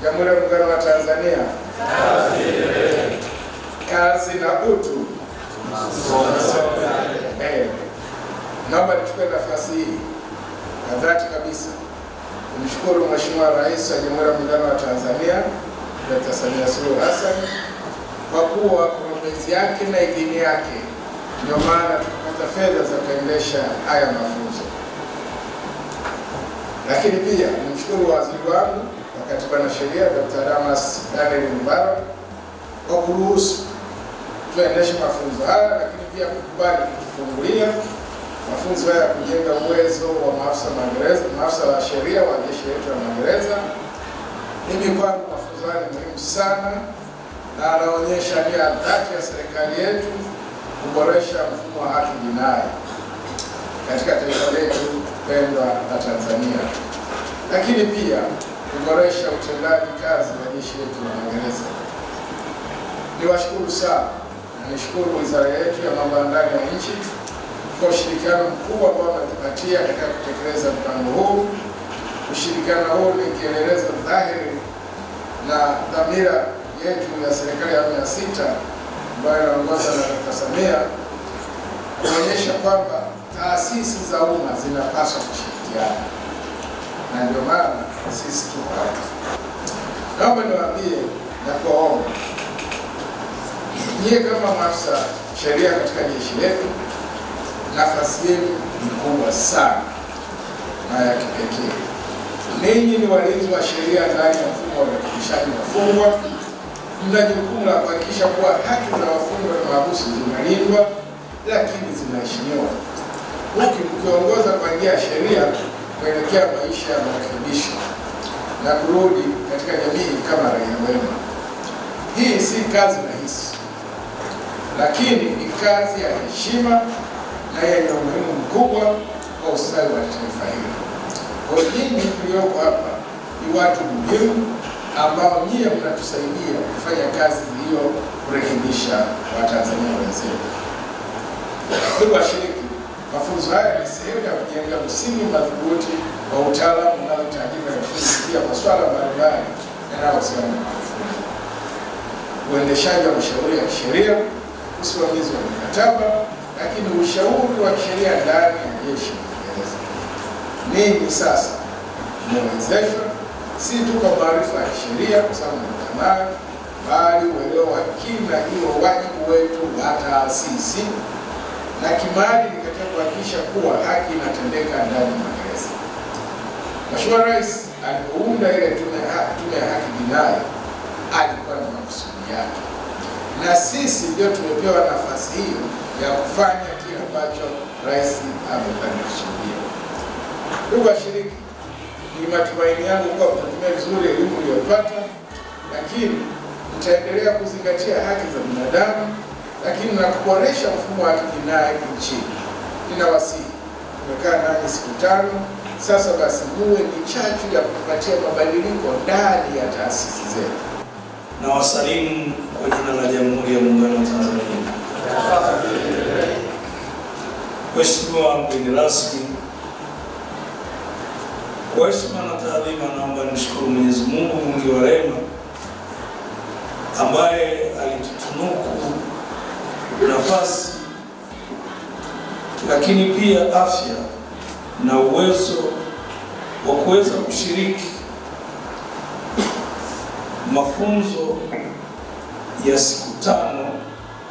Jamhuri ya Muungano wa Tanzania. Kazi na utu. Naomba nichukue nafasi hii kwa dhati kabisa kumshukuru Mheshimiwa Rais wa Jamhuri ya Muungano wa Tanzania Dr. Samia Suluhu Hassan kwa kuwa kwa mapenzi yake na idhini yake ndio maana tukapata fedha za kuendesha haya mafunzo. Lakini pia nimshukuru waziri wangu wa Katiba na Sheria Dr. Damas Daniel Mbaro kwa kuruhusu tuendeshe mafunzo haya, lakini pia kukubali kutufungulia mafunzo haya kujenga uwezo wa maafisa wa sheria wa jeshi letu la magereza. Mimi kwangu mafunzo haya ni muhimu sana na anaonyesha nia dhati ya serikali yetu kuboresha mfumo wa haki jinai katika taifa letu pendwa la Tanzania, lakini pia kuboresha utendaji kazi wa jeshi letu la magereza. Niwashukuru sana na nishukuru wizara yetu ya mambo ya ndani ya nchi kwa ushirikiano mkubwa ambao wametupatia katika kutekeleza mpango huu. Ushirikiano huu ni kielelezo dhahiri na dhamira yetu ya serikali ya awamu ya 6 ambayo inaongozwa na Dr. Samia kuonyesha kwamba taasisi za umma zinapaswa kushirikiana, na ndio maana sisi tuko hapa. Naomba niwaambie na kuwaomba nyie kama maafisa sheria katika jeshi letu, nafasi yenu ni kubwa sana na ya kipekee. Ninyi ni walinzi wa sheria ndani ya mfumo wa urekebishaji wafungwa. Mna jukumu la kuhakikisha kuwa haki za wafungwa na mahabusu zinalindwa lakini zinaheshimiwa, huku mkiongoza kwa njia ya sheria kuelekea maisha ya marekebisho na kurudi katika jamii kama raia wema. Hii si kazi rahisi, lakini ni kazi ya heshima na yenye umuhimu mkubwa kwa ustawi wa taifa hili. Kwa nyinyi mlioko hapa ni watu muhimu ambao nyie mnatusaidia kufanya kazi hiyo, kurekebisha Watanzania wenzetu. Ndugu washiriki, mafunzo haya ni sehemu ya kujenga msingi madhubuti wa utaalamu unaohitajika kushughulikia masuala mbalimbali yanayohusiana na mafunzo, uendeshaji wa mashauri ya kisheria, usimamizi wa mikataba, lakini ushauri wa kisheria ndani ya jeshi la magereza. Ninyi sasa mmewezeshwa si tu kwa maarifa ya sheria kwa sababu mnatamani, bali uelewa wa kina hiyo wajibu wetu wa taasisi na kimaadili katika kuhakikisha kuwa haki inatendeka ndani ya magereza. Mheshimiwa Rais alipounda ile tume ya haki jinai alikuwa na makusudi yake, na sisi ndio tumepewa nafasi hiyo ya kufanya kile ambacho Rais amekusudia. Ndugu washiriki, ni matumaini yangu kwa kutumia vizuri elimu uliyopata, lakini mtaendelea kuzingatia haki za binadamu, lakini na kuboresha mfumo wa jinai nchini. Ninawasihi, tumekaa nanyi siku 5 sasa, basi muwe ni chachu ya kupatia mabadiliko ndani ya taasisi zetu. Na wasalimu kwa jina la Jamhuri ya Muungano wa Tanzania. Mheshimiwa mgeni rasmi, kwa heshima na taadhima naomba nishukuru Mwenyezi Mungu mwingi wa rehema ambaye alitutunuku nafasi lakini pia afya na uwezo wa kuweza kushiriki mafunzo ya siku 5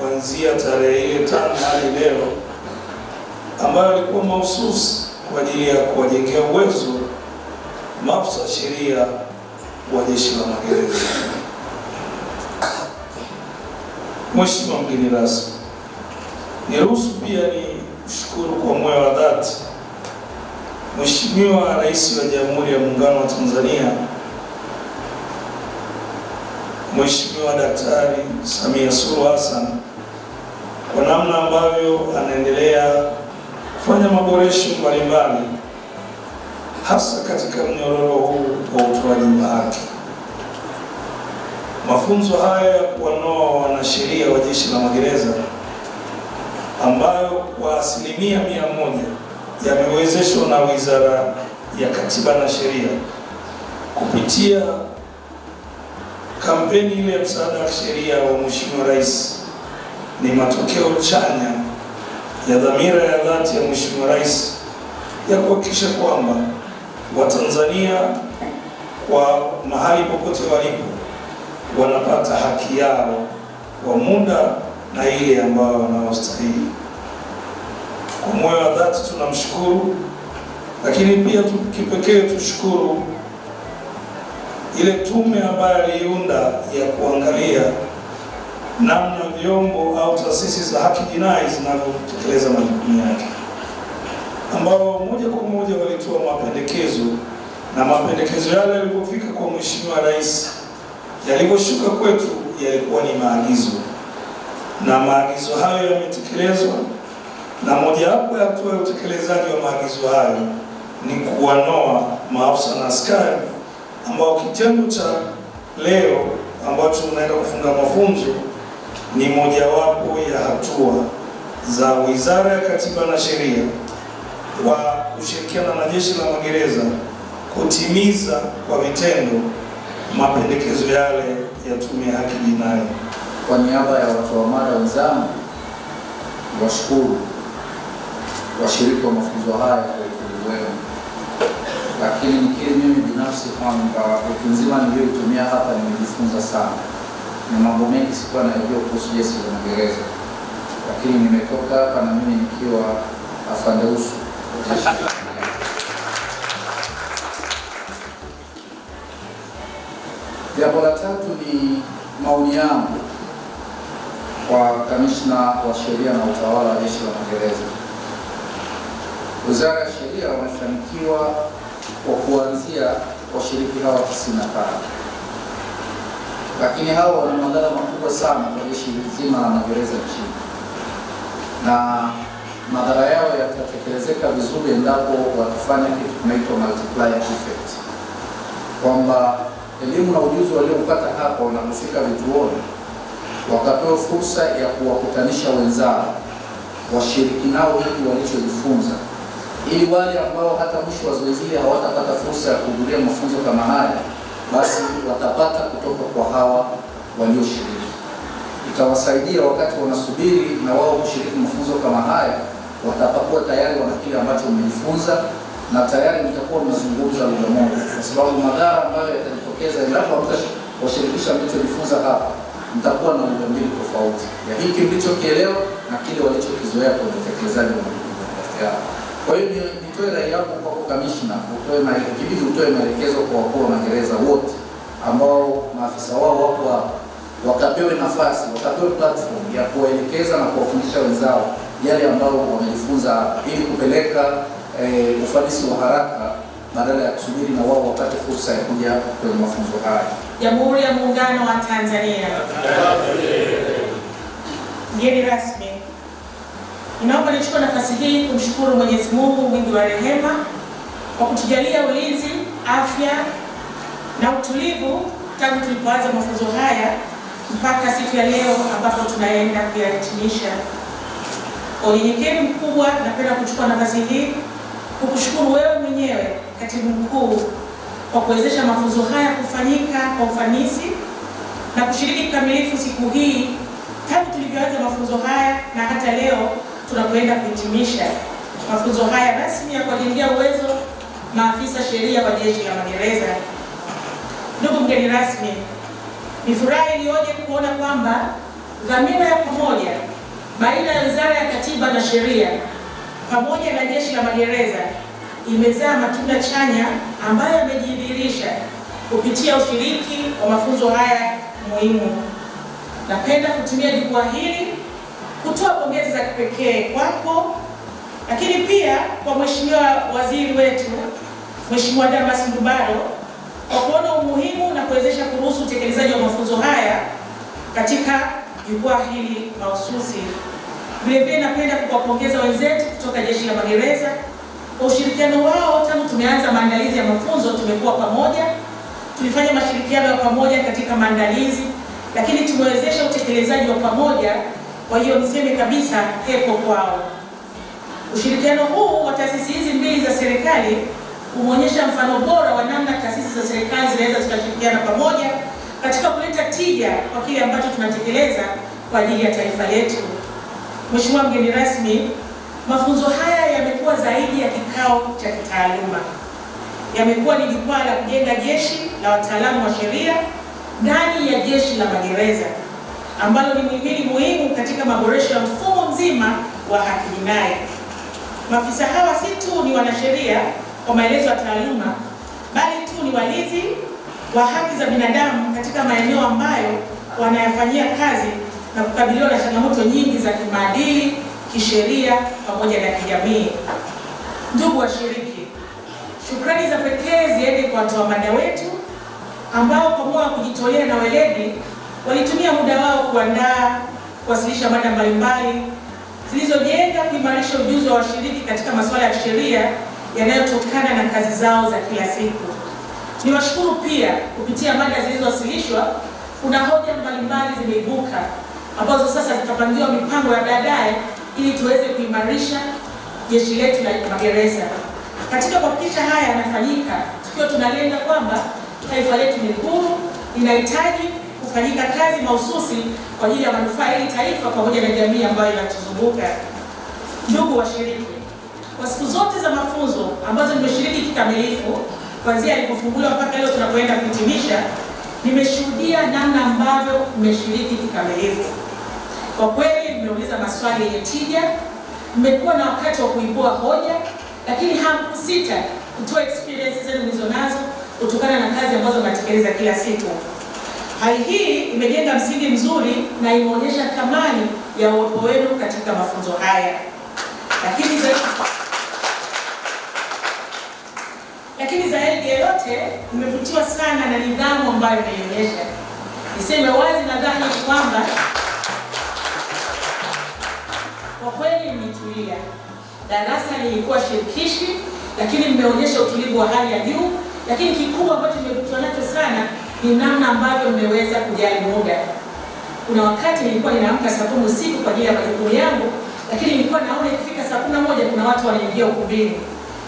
kuanzia tarehe ile 5 hadi leo, ambayo alikuwa mahususi kwa ajili ya kuwajengea uwezo maafisa sheria wa jeshi la magereza. Mheshimiwa mgeni rasmi, niruhusu pia ni kushukuru kwa moyo wa dhati Mheshimiwa Rais wa Jamhuri ya Muungano wa Tanzania Mheshimiwa Daktari Samia Suluhu Hassan kwa namna ambavyo anaendelea kufanya maboresho mbalimbali hasa katika mnyororo huu wa utoaji wa haki. Mafunzo haya ya kuwanoa wanasheria wa jeshi la magereza ambayo kwa 100% yamewezeshwa na Wizara ya Katiba na Sheria kupitia kampeni ile ya msaada wa kisheria wa Mheshimiwa Rais ni matokeo chanya ya dhamira ya dhati ya Mheshimiwa Rais ya kuhakikisha kwamba Watanzania kwa mahali popote walipo wanapata haki yao kwa muda na ile ambayo wanaostahili. Kwa moyo wa dhati tunamshukuru, lakini pia kipekee tushukuru ile tume ambayo aliunda ya kuangalia namna vyombo au taasisi za haki jinai zinavyotekeleza majukumu yake, ambao moja kwa moja walitoa mapendekezo, na mapendekezo yale yalipofika kwa Mheshimiwa Rais, yaliposhuka kwetu yalikuwa ni maagizo, na maagizo hayo yametekelezwa. Na mojawapo ya hatua ya utekelezaji wa maagizo hayo ni kuwanoa maafisa na askari ambao kitendo cha leo ambacho tunaenda kufunga mafunzo ni mojawapo ya hatua za Wizara ya Katiba na Sheria wa kushirikiana na Jeshi la Magereza kutimiza kwa vitendo mapendekezo yale ya Tume ya Haki Jinai. Kwa niaba ya watoa mada wenzangu, washukuru washiriki wa mafunzo haya kwa utulivu wenu, lakini nikiri mimi binafsi kwamba wiki nzima niliyoitumia hapa nimejifunza sana. Ni mambo mengi sikuwa najua kuhusu Jeshi la Magereza, lakini nimetoka hapa na mimi nikiwa afande usu. Jambo la tatu ni maoni yangu kwa Kamishna wa Sheria na Utawala wa Jeshi la Magereza. Wizara ya Sheria wamefanikiwa kwa kuanzia washiriki hawa 95, lakini hawa wana madhara makubwa sana kwa jeshi zima la magereza nchini, na madhara yao yatatekelezeka vizuri endapo watafanya kitu kinaitwa multiplier effect, kwamba elimu na ujuzi walioupata hapa wanapofika vituoni wakapewa fursa ya kuwakutanisha wenzao, washiriki nao hiki walichojifunza, ili wale ambao hata mwisho wa zoezi hili hawatapata fursa ya kuhudhuria mafunzo kama haya, basi watapata kutoka kwa hawa walioshiriki. Itawasaidia wakati wanasubiri na wao kushiriki mafunzo kama haya, watakuwa tayari wana kile ambacho wamejifunza, na tayari mtakuwa mnazungumza lugha moja, kwa sababu madhara ambayo yatajitokeza endapo washirikisha mlichojifunza hapa, mtakuwa na lugha mbili tofauti ya hiki mlichokielewa na kile walichokizoea kwa utekelezaji wa majukumu yao. Kwa hiyo nitoe rai yangu kwa Kamishna, utoe maelekezo kwa wakuu wa magereza wote ambao maafisa wao wako hapa, wakapewe nafasi, wakapewe platform ya kuwaelekeza na kuwafundisha wenzao yale ambao wamejifunza hapa, ili kupeleka ufanisi wa haraka badala ya kusubiri na wao wapate fursa ya kuja kwenye mafunzo haya. Jamhuri ya Muungano wa Tanzania. Mgeni rasmi, ninaomba nichukue nafasi hii kumshukuru Mwenyezi Mungu mwingi wa rehema kwa kutujalia ulinzi, afya na utulivu tangu tulipoanza mafunzo haya mpaka siku ya leo ambapo tunaenda kuyahitimisha. Kwa unyenyekevu mkubwa, napenda kuchukua nafasi hii kukushukuru wewe mwenyewe Katibu Mkuu kwa kuwezesha mafunzo haya kufanyika kwa ufanisi na kushiriki kikamilifu siku hii tangu tulivyoanza mafunzo haya na hata leo tunapoenda kuhitimisha mafunzo haya rasmi ya kuwajengea uwezo maafisa sheria wa Jeshi la Magereza. Ndugu mgeni rasmi, ni furaha iliyoje kuona kwamba dhamira ya pamoja baina ya Wizara ya Katiba na Sheria pamoja na Jeshi la Magereza imezaa matunda chanya ambayo yamejidhihirisha kupitia ushiriki wa mafunzo haya muhimu. Napenda kutumia jukwaa hili kutoa pongezi za kipekee kwako, lakini pia kwa Mheshimiwa Waziri wetu Mheshimiwa Damas Ndumbaro kwa kuona umuhimu na kuwezesha kuruhusu utekelezaji wa mafunzo haya katika jukwaa hili mahususi. Vilevile napenda kuwapongeza wenzetu kutoka Jeshi la Magereza kwa ushirikiano wao tangu tumeanza maandalizi ya mafunzo. Tumekuwa pamoja, tulifanya mashirikiano ya pamoja katika maandalizi, lakini tumewezesha utekelezaji wa pamoja. Kwa hiyo niseme kabisa hepo kwao. Ushirikiano huu wa taasisi hizi mbili za serikali umeonyesha mfano bora wa namna taasisi za serikali zinaweza zikashirikiana pamoja katika kuleta tija kwa kile ambacho tunatekeleza kwa ajili ya taifa letu. Mheshimiwa mgeni rasmi, mafunzo haya yamekuwa zaidi ya kikao cha kitaaluma. Yamekuwa ni jukwaa la kujenga jeshi la wataalamu wa sheria ndani ya jeshi la magereza, ambalo ni muhimili muhimu katika maboresho ya mfumo mzima wa haki jinai. Maafisa hawa si tu ni wanasheria kwa maelezo ya taaluma, bali tu ni walinzi wa haki za binadamu katika maeneo ambayo wanayafanyia kazi na kukabiliwa na changamoto nyingi za kimaadili, kisheria pamoja na kijamii. Ndugu washiriki, shukrani za pekee ziende kwa watoa mada wetu ambao kwa moyo wa kujitolea na weledi walitumia muda wao kuandaa, kuwasilisha mada mbalimbali zilizojenga kuimarisha ujuzi wa washiriki katika masuala ya sheria yanayotokana na kazi zao za kila siku. Niwashukuru pia, kupitia mada zilizowasilishwa kuna hoja mbalimbali zimeibuka ambazo sasa zitapangiwa mipango ya baadaye ili tuweze kuimarisha jeshi letu la magereza. Katika kuhakikisha haya yanafanyika, tukiwa tunalenga kwamba taifa letu ni huru, linahitaji kufanyika kazi mahususi kwa ajili ya manufaa ya taifa pamoja na jamii ambayo inatuzunguka. Ndugu washiriki, kwa siku zote za mafunzo ambazo nimeshiriki kikamilifu kuanzia yalipofunguliwa mpaka leo tunapoenda kuhitimisha, nimeshuhudia namna ambavyo mmeshiriki kikamilifu. Kwa kweli mmeuliza maswali yenye tija, mmekuwa na wakati wa kuibua hoja, lakini hamkusita kutoa experience zenu mlizonazo kutokana na kazi ambazo mnatekeleza kila siku. Hali hii imejenga msingi mzuri na imeonyesha thamani ya uwepo wenu katika mafunzo haya. Lakini zaidi ya yote, nimevutiwa sana na nidhamu ambayo imeonyesha. Niseme wazi na dhahiri kwamba kwa kweli mmetulia. Darasa lilikuwa shirikishi, lakini mmeonyesha utulivu wa hali ya juu. Lakini kikubwa ambacho nimevutiwa nacho sana ni namna ambavyo mmeweza kujali muda. Kuna wakati nilikuwa ninaamka saa 10 usiku kwa ajili ya majukumu yangu, lakini nilikuwa naona ikifika saa 11 kuna watu wanaingia ukumbini.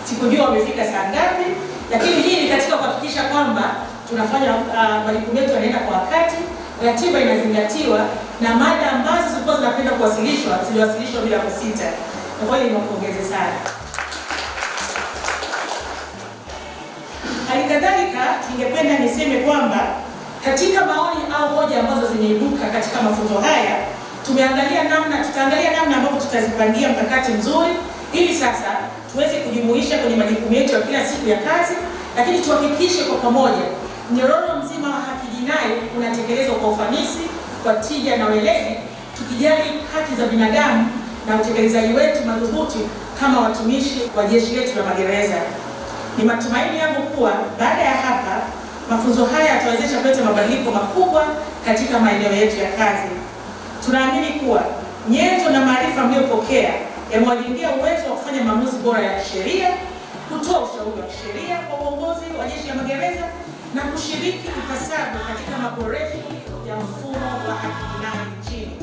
Sikujua wamefika saa ngapi, lakini hii ni katika kuhakikisha kwamba tunafanya majukumu yetu yanaenda kwa wakati, ratiba inazingatiwa na mada ambazo zilikuwa zinapenda kuwasilishwa ziliwasilishwa bila kusita. Kwa kweli niwapongeze sana. Halikadhalika, ningependa niseme kwamba katika maoni au hoja ambazo zimeibuka katika mafunzo haya, tutaangalia namna ambavyo tutazipangia mkakati mzuri ili sasa tuweze kujumuisha kwenye majukumu yetu ya kila siku ya kazi, lakini tuhakikishe kwa pamoja mnyororo mzima wa haki jinai unatekelezwa kwa ufanisi, kwa tija na weledi, tukijali haki za binadamu na utekelezaji wetu madhubuti kama watumishi wa jeshi letu la magereza. Ni matumaini yangu kuwa baada ya hapa mafunzo haya yatawezesha kuleta mabadiliko makubwa katika maeneo yetu ya kazi. Tunaamini kuwa nyenzo na maarifa mliyopokea yamewajengea uwezo wa kufanya maamuzi bora ya kisheria, kutoa ushauri wa kisheria kwa uongozi wa jeshi la magereza na kushiriki ipasavyo katika maboresho ya mfumo wa haki jinai nchini.